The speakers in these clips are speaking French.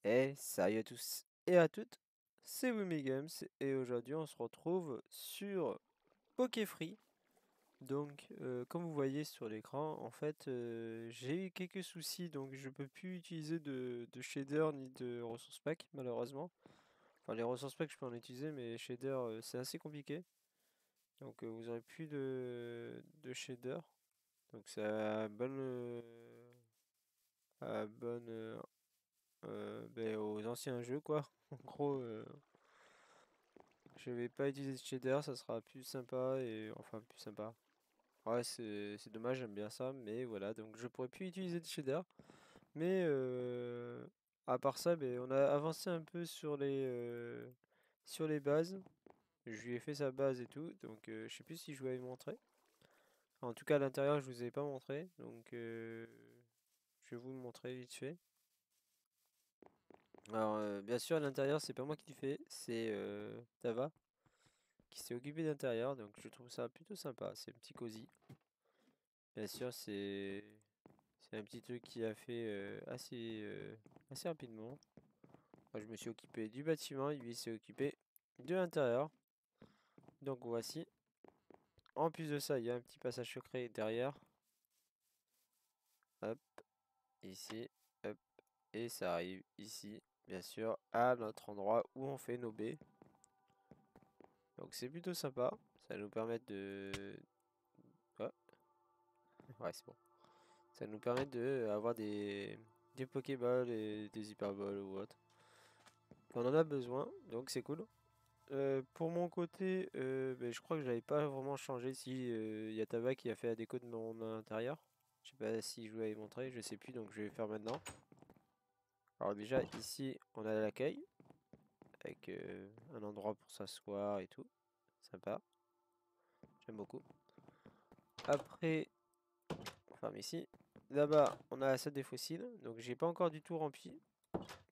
Et salut à tous et à toutes, c'est WumiGames et aujourd'hui on se retrouve sur Pokéfree. Donc comme vous voyez sur l'écran, en fait j'ai eu quelques soucis, donc je peux plus utiliser de shader ni de ressources pack malheureusement. Enfin les ressources pack je peux en utiliser, mais shader c'est assez compliqué. Donc vous aurez plus de shader. Donc c'est à ben, aux anciens jeux quoi. En gros je vais pas utiliser de shader, ça sera plus sympa et enfin plus sympa. Ouais, c'est dommage, j'aime bien ça, mais voilà, donc je pourrais plus utiliser de shader. Mais à part ça, ben, on a avancé un peu sur les bases. Je lui ai fait sa base et tout, donc je sais plus si je vous avais montré. En tout cas, à l'intérieur, je vous avais pas montré, donc je vais vous le montrer vite fait. Alors, bien sûr, à l'intérieur, c'est pas moi qui le fais, c'est Tava qui s'est occupé d'intérieur, donc je trouve ça plutôt sympa. C'est un petit cosy. Bien sûr, c'est un petit truc qui a fait assez rapidement. Moi, je me suis occupé du bâtiment, lui s'est occupé de l'intérieur. Donc voici. En plus de ça, il y a un petit passage secret derrière. Hop, ici, hop, et ça arrive ici, bien sûr, à notre endroit où on fait nos baies. Donc c'est plutôt sympa. Ça va nous permettre de... Oh, ouais, c'est bon. Ça va nous permet de avoir des Pokéballs et des Hyperballs ou autre. On en a besoin, donc c'est cool. Pour mon côté, ben, je crois que j'avais pas vraiment changé. Si y a Tava qui a fait la déco de mon intérieur. Je sais pas si je vous l'avais montré, je sais plus, donc je vais faire maintenant. Alors déjà ici on a l'accueil avec un endroit pour s'asseoir et tout, sympa, j'aime beaucoup. Après, enfin ici, là-bas on a la salle des fossiles, donc j'ai pas encore du tout rempli.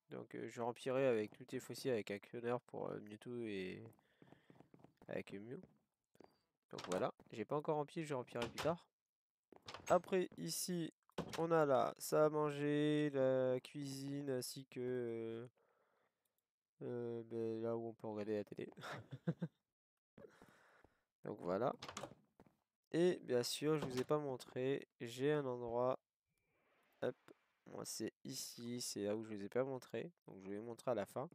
Donc je remplirai avec tous les fossiles avec un cloneur pour Mewtwo et avec Mew. Donc voilà, j'ai pas encore rempli, je remplirai plus tard. Après, ici, on a la salle à manger, la cuisine, ainsi que ben, là où on peut regarder la télé. Donc voilà. Et bien sûr, je vous ai pas montré, j'ai un endroit, hop, moi c'est ici, c'est là où je vous ai pas montré, donc je vais montrer à la fin.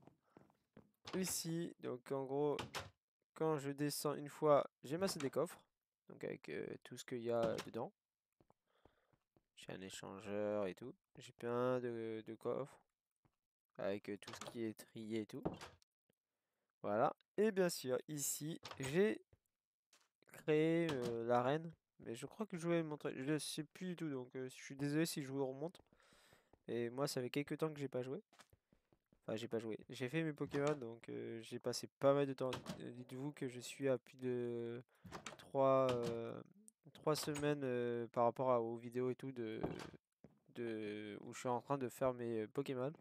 Ici, donc en gros, quand je descends une fois, j'ai massé des coffres, donc avec tout ce qu'il y a dedans. J'ai un échangeur et tout, j'ai plein de coffres. Avec tout ce qui est trié et tout. Voilà. Et bien sûr, ici, j'ai créé l'arène. Mais je crois que je vais montrer. Je ne sais plus du tout. Donc, je suis désolé si je vous remonte. Et moi, ça fait quelques temps que j'ai pas joué. Enfin, j'ai pas joué. J'ai fait mes Pokémon. Donc, j'ai passé pas mal de temps. Dites-vous que je suis à plus de 3, 3 semaines par rapport aux vidéos et tout où je suis en train de faire mes Pokémon.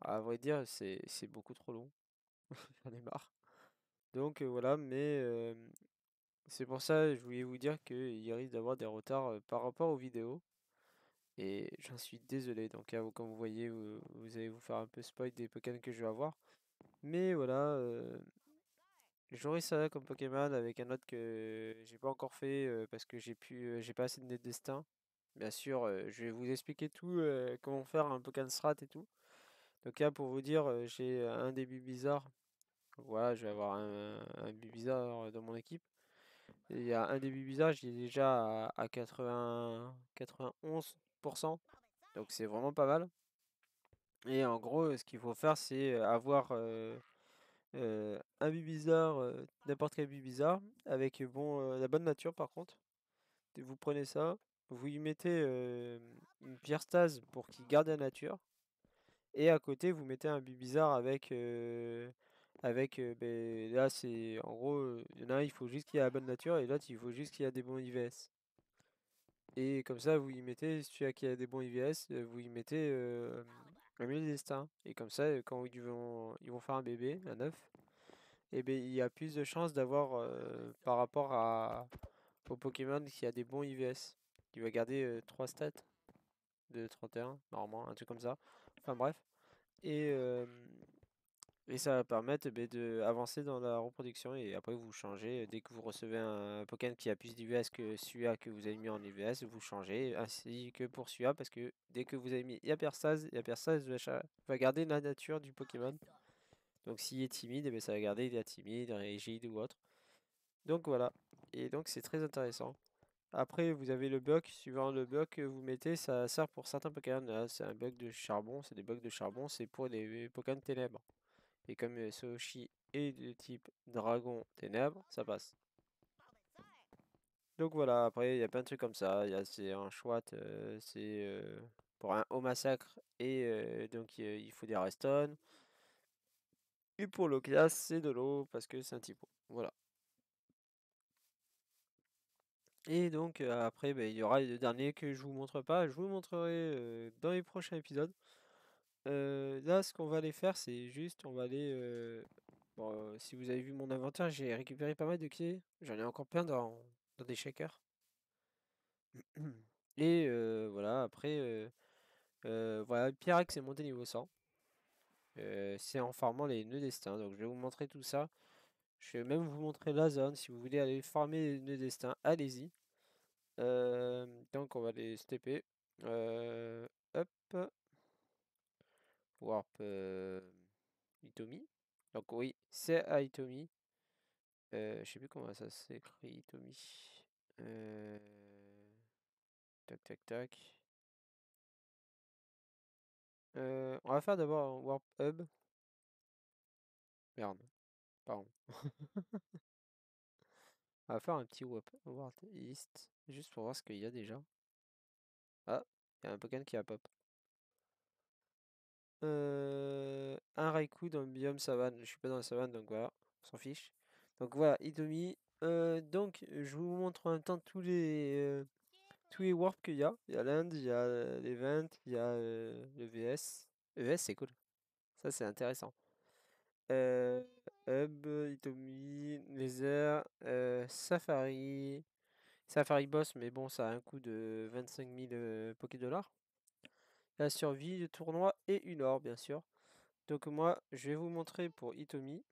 À vrai dire, c'est beaucoup trop long. J'en ai marre. Donc voilà, mais c'est pour ça je voulais vous dire qu'il risque d'avoir des retards par rapport aux vidéos. Et j'en suis désolé. Donc comme vous voyez, vous allez vous faire un peu spoil des Pokémon que je vais avoir. Mais voilà, j'aurai ça comme Pokémon avec un autre que j'ai pas encore fait parce que j'ai pas assez de destin. Bien sûr, je vais vous expliquer tout, comment faire un Pokémon Strat et tout. Donc là, pour vous dire, j'ai un début bizarre. Donc voilà, je vais avoir un bizarre dans mon équipe. Et il y a un début bizarre, j'y ai déjà à 80, 91%. Donc c'est vraiment pas mal. Et en gros, ce qu'il faut faire, c'est avoir un Bibizarre, n'importe quel Bibizarre, avec la bonne nature par contre. Et vous prenez ça, vous y mettez une pierre stase pour qu'il garde la nature. Et à côté, vous mettez un Bibizarre avec ben, là, c'est en gros, il y en a un, il faut juste qu'il ait la bonne nature, et l'autre, il faut juste qu'il ait des bons IVS. Et comme ça, vous y mettez, celui qui a des bons IVS, vous y mettez un milieu destin. Et comme ça, quand ils vont faire un bébé, un œuf, et ben il y a plus de chances d'avoir par rapport au Pokémon qui a des bons IVS. Il va garder 3 stats. de 31, normalement, un truc comme ça. Enfin bref. Et, et ça va permettre d'avancer dans la reproduction et après vous changez. Dès que vous recevez un Pokémon qui a plus d'IVS que celui-là que vous avez mis en IVS, vous changez. Ainsi que pour celui-là, parce que dès que vous avez mis Hyperstase va garder la nature du Pokémon. Donc s'il est timide, eh bien, ça va garder il est timide, rigide ou autre. Donc voilà. Et donc c'est très intéressant. Après, vous avez le bloc. Suivant le bloc que vous mettez, ça sert pour certains Pokémon. Là, c'est un bloc de charbon. C'est des blocs de charbon. C'est pour les Pokémon ténèbres. Et comme Soshi est de type dragon ténèbres, ça passe. Donc voilà, après, il y a plein de trucs comme ça. C'est un Chouat, c'est pour un haut massacre. Et donc, il faut des Reston. Et pour l'Ocleas, c'est de l'eau parce que c'est un typo. Voilà. Et donc après, il y aura le dernier que je vous montre pas. Je vous montrerai dans les prochains épisodes. Là, ce qu'on va aller faire, c'est juste, on va aller. Bon, si vous avez vu mon inventaire, j'ai récupéré pas mal de clés. J'en ai encore plein dans des shakers. Et voilà, après, voilà, Pyrax est monté niveau 100. C'est en farmant les nœuds destin. Donc, je vais vous montrer tout ça. Je vais même vous montrer la zone. Si vous voulez aller farmer les nœuds destin, allez-y. Donc on va les stepper. Hop. Warp Itomi. Donc oui, c'est à Itomi. Je sais plus comment ça s'écrit Itomi. Euh, Tac tac tac. On va faire d'abord un Warp Hub. Merde, pardon. On va faire un petit Warp East. Juste pour voir ce qu'il y a déjà. Ah, il y a un Pokémon qui a pop. Un Raikou dans le biome savane. Je suis pas dans la savane, donc voilà, on s'en fiche. Donc voilà, Itomi. Donc je vous montre en même temps tous les warps qu'il y a. Il y a l'Inde, il y a l'Event, il y a le VS. Le VS c'est cool. Ça c'est intéressant. Euh, Hub, Itomi, Nether, Safari. Safari Boss, mais bon, ça a un coût de 25 000 Poké-Dollars. La survie, le tournoi et une or, bien sûr. Donc moi, je vais vous montrer pour Itomi.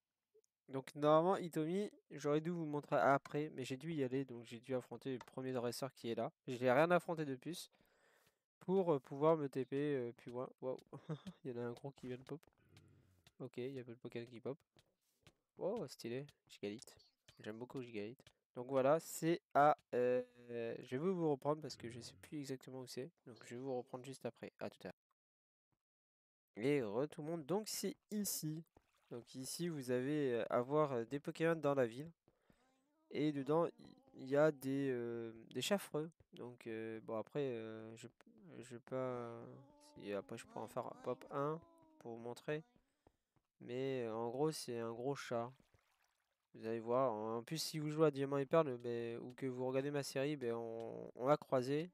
Donc normalement, Itomi, j'aurais dû vous montrer après, mais j'ai dû y aller, donc j'ai dû affronter le premier dresseur qui est là. Je n'ai rien affronté de plus pour pouvoir me TP plus loin. Waouh, il y en a un gros qui vient de pop. Ok, il y a pas le Pokémon qui pop. Oh, stylé, Gigalite. J'aime beaucoup Gigalite. Donc voilà, c'est à... je vais vous reprendre parce que je sais plus exactement où c'est. Donc je vais vous reprendre juste après. À tout à l'heure. Et tout le monde, donc c'est ici. Donc ici, vous avez à voir des Pokémon dans la ville. Et dedans, il y a des chaffreux. Donc bon après, je vais pas... Si, après, je pourrais en faire un pop 1 pour vous montrer. Mais en gros, c'est un gros chat. Vous allez voir. En plus, si vous jouez à Diamant et Perle, ben, ou que vous regardez ma série, ben, on va croiser.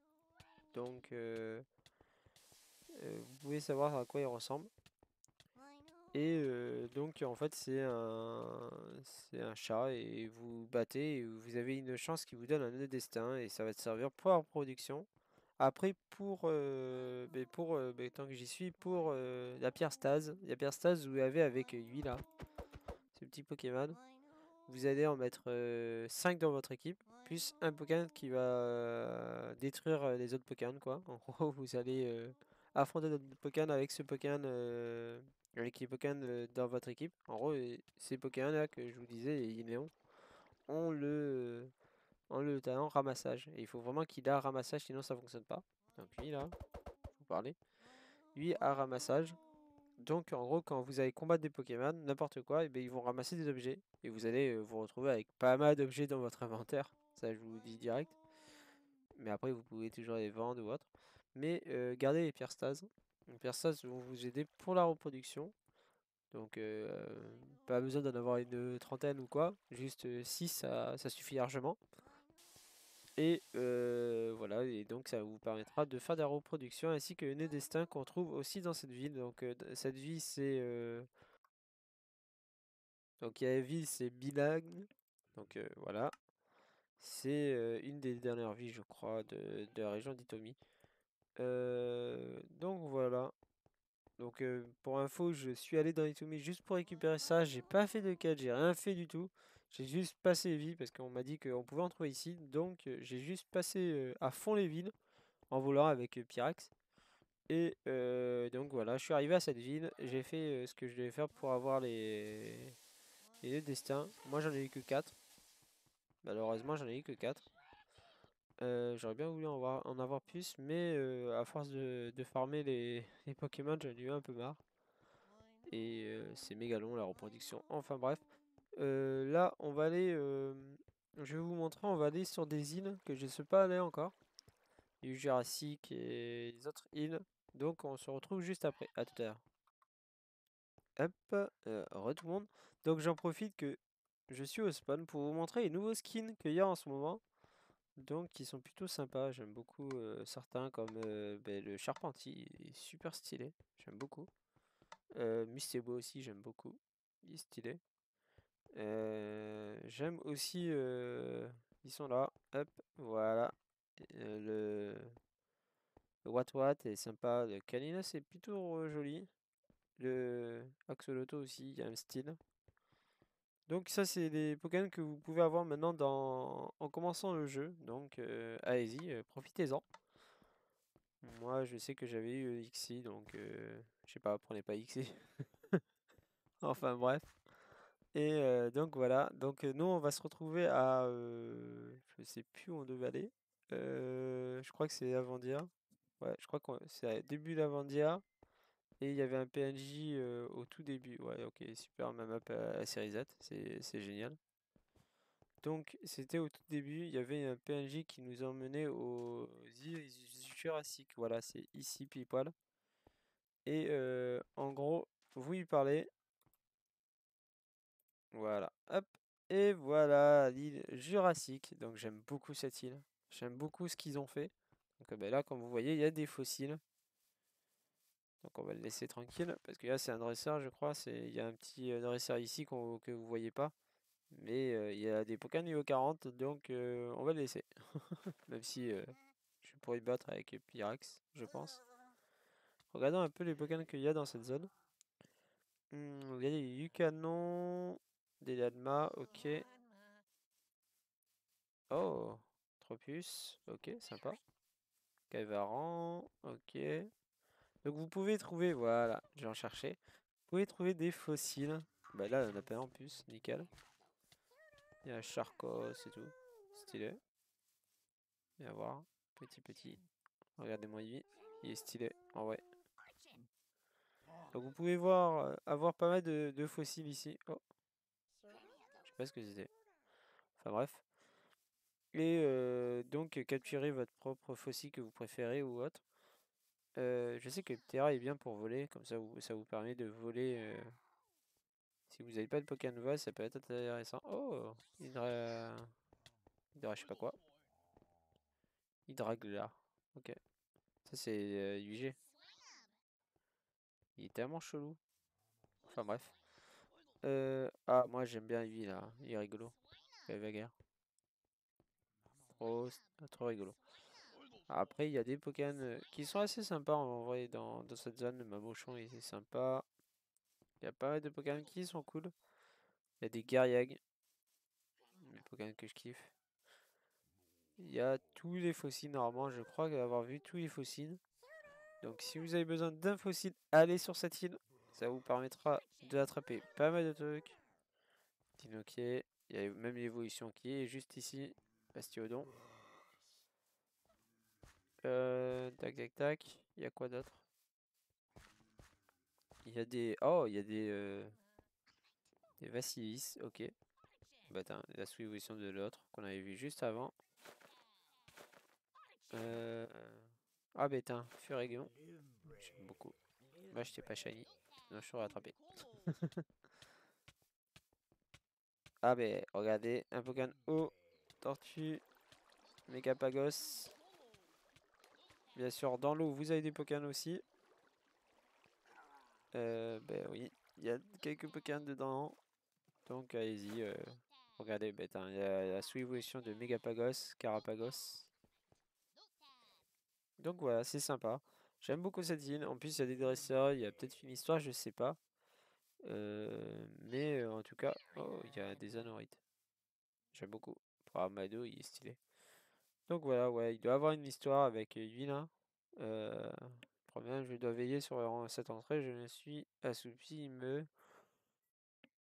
Donc vous pouvez savoir à quoi il ressemble. Et donc en fait c'est un chat et vous battez et vous avez une chance qui vous donne un nœud destin et ça va te servir pour la reproduction. Après tant que j'y suis pour la pierre stase. La pierre stase vous avez avec lui là, ce petit Pokémon. Vous allez en mettre 5 dans votre équipe, plus un Pokémon qui va détruire les autres Pokémon quoi. En gros vous allez affronter d'autres Pokémon avec ce Pokémon avec les Pokémon dans votre équipe. En gros ces Pokémon là que je vous disais, les Inéons, ont le talent ramassage. Et il faut vraiment qu'il a ramassage sinon ça fonctionne pas. Donc lui là, je vous parlais. Lui a ramassage. Donc en gros quand vous allez combattre des Pokémon, n'importe quoi, et ben, ils vont ramasser des objets. Et vous allez vous retrouver avec pas mal d'objets dans votre inventaire. Ça je vous dis direct. Mais après vous pouvez toujours les vendre ou autre. Mais gardez les pierres stases. Les pierres stases vont vous aider pour la reproduction. Donc pas besoin d'en avoir une trentaine ou quoi. Juste 6 ça suffit largement. Et voilà, et donc ça vous permettra de faire de la reproduction ainsi que le nœud destin qu'on trouve aussi dans cette ville. Donc cette ville c'est donc il y a la ville c'est Bilag. Donc voilà. C'est une des dernières villes je crois de la région d'Itomi. Donc voilà. Donc pour info, je suis allé dans Itumi juste pour récupérer ça. J'ai pas fait de quête, j'ai rien fait du tout. J'ai juste passé les villes parce qu'on m'a dit qu'on pouvait en trouver ici. Donc j'ai juste passé à fond les villes en volant avec Pyrax. Et donc voilà, je suis arrivé à cette ville. J'ai fait ce que je devais faire pour avoir les deux destins. Moi j'en ai eu que 4. Malheureusement j'en ai eu que 4. J'aurais bien voulu en avoir plus, mais à force de farmer les Pokémon, j'en ai eu un peu marre. Et c'est méga long la reproduction. Enfin bref. Là, on va aller. Je vais vous montrer, on va aller sur des îles que je ne suis pas allé encore. Il y a eu Jurassic et les autres îles. Donc on se retrouve juste après. À tout à l'heure. Hop, re tout le monde. Donc j'en profite que je suis au spawn pour vous montrer les nouveaux skins qu'il y a en ce moment. Donc qui sont plutôt sympas. J'aime beaucoup certains comme le Charpentier. Il est super stylé. J'aime beaucoup. Mustebo aussi, j'aime beaucoup. Il est stylé. J'aime aussi. Ils sont là. Hop, voilà. Le Wat est sympa. Le Kanina, c'est plutôt joli. Le Axolotl aussi, il y a un style. Donc ça, c'est des Pokémon que vous pouvez avoir maintenant en commençant le jeu. Donc allez-y, profitez-en. Moi, je sais que j'avais eu XY, donc je sais pas, prenez pas XY. Enfin bref. Et donc voilà, donc nous on va se retrouver à, je sais plus où on devait aller. Je crois que c'est Avandia. Ouais, je crois que c'est au début d'Avandia. Et il y avait un PNJ au tout début. Ouais, ok, super, ma map à série Z, c'est génial. Donc c'était au tout début, il y avait un PNJ qui nous emmenait aux îles Jurassiques. Voilà, c'est ici pile poil. Et en gros, vous y parlez. Voilà, hop. Et voilà, l'île Jurassique. Donc j'aime beaucoup cette île. J'aime beaucoup ce qu'ils ont fait. Donc ben là, comme vous voyez, il y a des fossiles. Donc on va le laisser tranquille. Parce que là, c'est un dresseur, je crois. Il y a un petit dresseur ici que vous voyez pas. Mais il y a des Pokémon niveau 40. Donc on va le laisser. Même si je pourrais le battre avec Pyrax, je pense. Regardons un peu les Pokémon qu'il y a dans cette zone. Il y a des Yucanon, des Ladma, ok. Oh, Tropus, ok, sympa. Caivaran, ok. Donc vous pouvez trouver, voilà, j'en cherchais. Vous pouvez trouver des fossiles. Bah là, on a pas en plus, nickel. Il y a un Charcos et tout, stylé. Et à voir, petit. Regardez-moi lui, il est stylé, en vrai. Donc vous pouvez voir, avoir pas mal de fossiles ici. Oh, je sais pas ce que c'était. Enfin bref. Et donc capturer votre propre fossile que vous préférez ou autre. Je sais que Ptera est bien pour voler, comme ça vous permet de voler. Si vous n'avez pas de Pokémon vol, ça peut être intéressant. Oh, je sais pas quoi. Hydragla. Ok. Ça c'est UG. Il est tellement chelou. Enfin bref. Ah, moi j'aime bien lui là. Il est rigolo. Vaguer. Trop rigolo. Après, il y a des Pokémon qui sont assez sympas en vrai dans cette zone. Le Mamochon il est sympa. Il y a pas mal de Pokémon qui sont cool. Il y a des Garriag. Les Pokémon que je kiffe. Il y a tous les fossiles normalement. Je crois avoir vu tous les fossiles. Donc si vous avez besoin d'un fossile, allez sur cette île. Ça vous permettra d'attraper pas mal de trucs. Dinoquier. Il y a même l'évolution qui est juste ici. Bastiodon. Tac. Il y a quoi d'autre? Il y a des... Oh, il y a des Vassilis. Ok. Bah attends, la sous-évolution de l'autre qu'on avait vu juste avant. Ah bah attends, Furagon. J'aime beaucoup. Moi j'étais pas shiny. Non, je suis rattrapé. Ah bah regardez, un Pokémon eau, tortue, Megapagos. Bien sûr, dans l'eau, vous avez des Pokémon aussi. Ben oui, il y a quelques Pokémon dedans. Donc allez-y, regardez, ben, il y a la sous-évolution de Megapagos, Carapagos. Donc voilà, c'est sympa. J'aime beaucoup cette île. En plus, il y a des dresseurs, il y a peut-être une histoire, je sais pas. Mais en tout cas, oh, il y a des anorites. J'aime beaucoup. Pour Armado, il est stylé. Donc voilà, ouais, il doit avoir une histoire avec Yuna. Problème, je dois veiller sur cette entrée. Je me suis assoupi, il me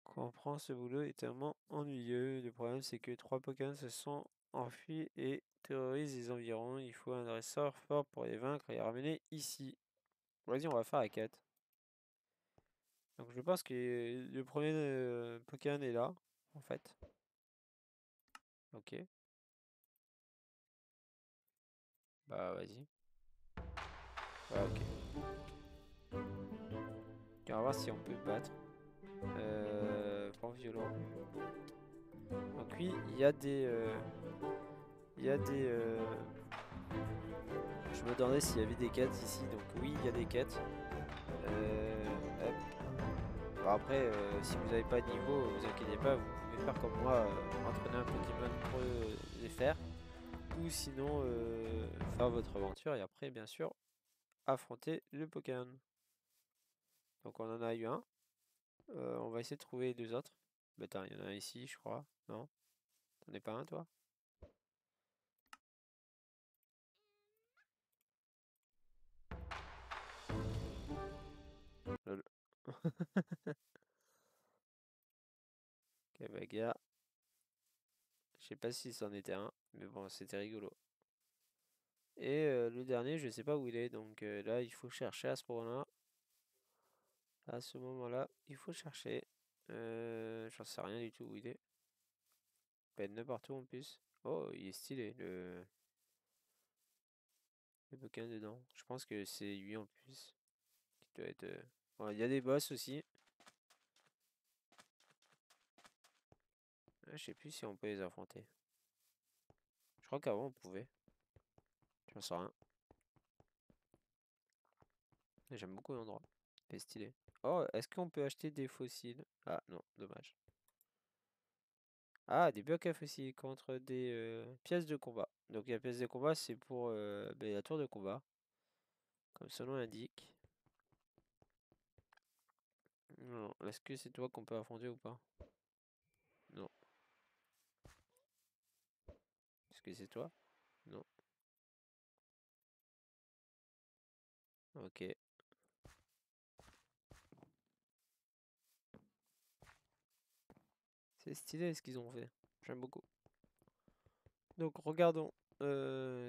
comprend. Ce boulot est tellement ennuyeux. Le problème, c'est que 3 Pokémon se sont enfuis et terrorisent les environs. Il faut un dresseur fort pour les vaincre et les ramener ici. Vas-y, on va faire la quête. Donc je pense que le premier Pokémon est là, en fait. Ok. Bah vas-y. Ouais, ok. On va voir si on peut battre. Point violent. Donc oui, il y a des... il y a des... Je me demandais s'il y avait des quêtes ici. Donc oui, il y a des quêtes. Hop. Bon, après, si vous n'avez pas de niveau, vous inquiétez pas, vous pouvez faire comme moi, entraîner un Pokémon pour les faire. Ou sinon, faire votre aventure et après, bien sûr, affronter le Pokémon. Donc on en a eu un. On va essayer de trouver 2 autres. Bah attends, il y en a un ici, je crois. Non? T'en es pas un, toi? Lol. Ok, bagarre. Je sais pas si c'en était un, mais bon, c'était rigolo. Et le dernier, je sais pas où il est, donc là, il faut chercher à ce moment-là. À ce moment-là, il faut chercher. J'en sais rien du tout où il est. Pas de n'importe où en plus. Oh, il est stylé, le bouquin dedans. Je pense que c'est lui en plus. Qui doit être. Bon, il y a des boss aussi. Je sais plus si on peut les affronter. Je crois qu'avant on pouvait. J'en sais rien. J'aime beaucoup l'endroit. C'est stylé. Oh, est-ce qu'on peut acheter des fossiles? Ah non, dommage. Ah, des blocs à fossiles contre des pièces de combat. Donc la pièce de combat, c'est pour ben, la tour de combat, comme son nom l'indique. Non, est-ce que c'est toi qu'on peut affronter ou pas? Non. Est-ce que c'est toi? Non. Ok. C'est stylé ce qu'ils ont fait. J'aime beaucoup. Donc regardons.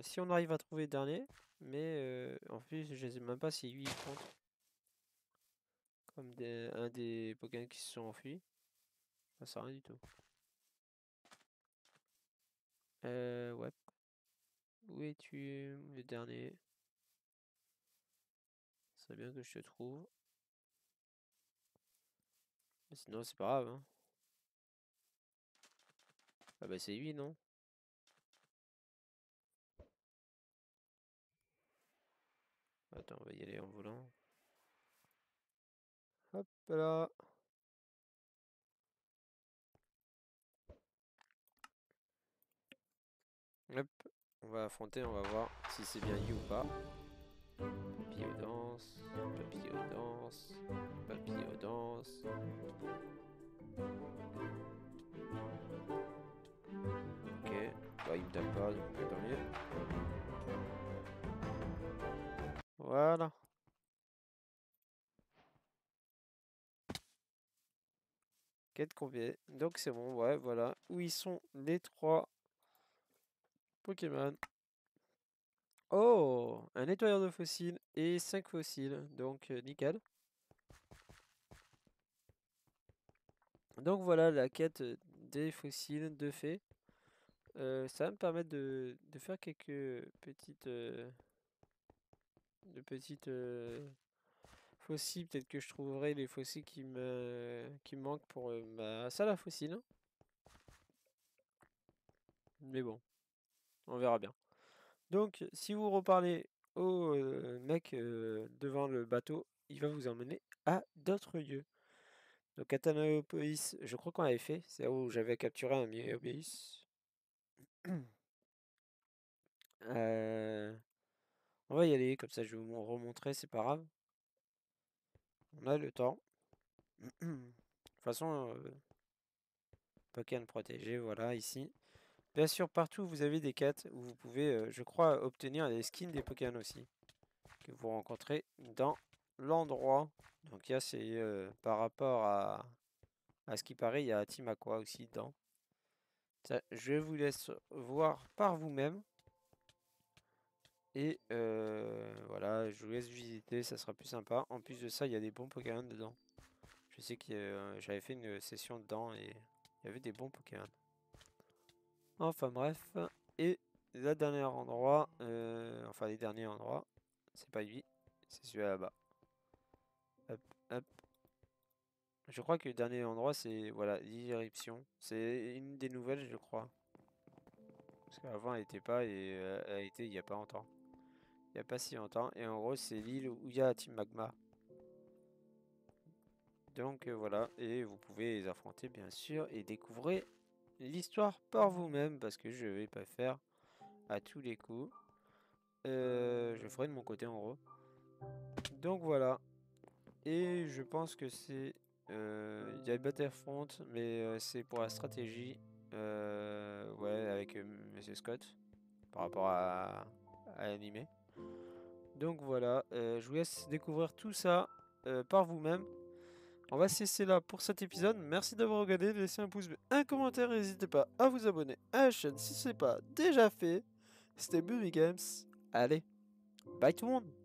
Si on arrive à trouver le dernier, mais en plus je sais même pas si lui il compte comme un des Pokémon qui se sont enfuis. Ça sert à rien du tout. Ouais. Où es-tu, le dernier? C'est bien que je te trouve. Mais sinon c'est pas grave, hein. Ah bah c'est lui, non? Attends, on va y aller en volant. Hop là. Hop. On va affronter, on va voir si c'est bien lui ou pas. Papillodance, papillodance, papillodance. Ok. Bah il me tape pas, donc tant mieux. Voilà. Quête complète. Donc c'est bon, ouais, voilà. Où ils sont les 3 Pokémon? Oh! Un nettoyeur de fossiles et 5 fossiles. Donc nickel. Donc voilà la quête des fossiles de fait. Ça va me permettre de faire quelques petites... de petites fossiles. Peut-être que je trouverai les fossiles qui me manquent pour ma salle à fossiles. Mais bon, on verra bien. Donc, si vous reparlez au mec devant le bateau, il va vous emmener à d'autres lieux. Donc, Katanaopolis, je crois qu'on l'avait fait. C'est là où j'avais capturé un Miobolis. Euh, On va y aller, comme ça je vais vous remontrer, c'est pas grave. On a le temps. De toute façon, Pokémon protégé, voilà, ici. Bien sûr, partout vous avez des quêtes où vous pouvez, je crois, obtenir les skins des Pokémon aussi. Que vous rencontrez dans l'endroit. Donc il y a c'est par rapport à ce qui paraît, il y a Team Aqua aussi dedans. Ça, je vous laisse voir par vous-même. Et voilà, je vous laisse visiter, ça sera plus sympa. En plus de ça, il y a des bons Pokémon dedans. Je sais que j'avais fait une session dedans et il y avait des bons Pokémon. Enfin bref, et le dernier endroit, enfin les derniers endroits, c'est pas lui, c'est celui là-bas. Hop, hop. Je crois que le dernier endroit c'est voilà l'irruption. C'est une des nouvelles je crois. Parce qu'avant elle était pas et elle a été il y a pas longtemps. Il y a pas si longtemps. Et en gros c'est l'île où il y a Team Magma. Donc voilà, et vous pouvez les affronter bien sûr et découvrir l'histoire par vous-même parce que je vais pas faire à tous les coups. Je ferai de mon côté en gros. Donc voilà. Et je pense que c'est... Il y a le Battlefront, mais c'est pour la stratégie. Ouais, avec Monsieur Scott. Par rapport à l'animé. Donc voilà, je vous laisse découvrir tout ça par vous-même. On va se laisser là pour cet épisode. Merci d'avoir regardé. Laissez un pouce bleu, un commentaire. N'hésitez pas à vous abonner à la chaîne si ce n'est pas déjà fait. C'était Boomy Games. Allez, bye tout le monde.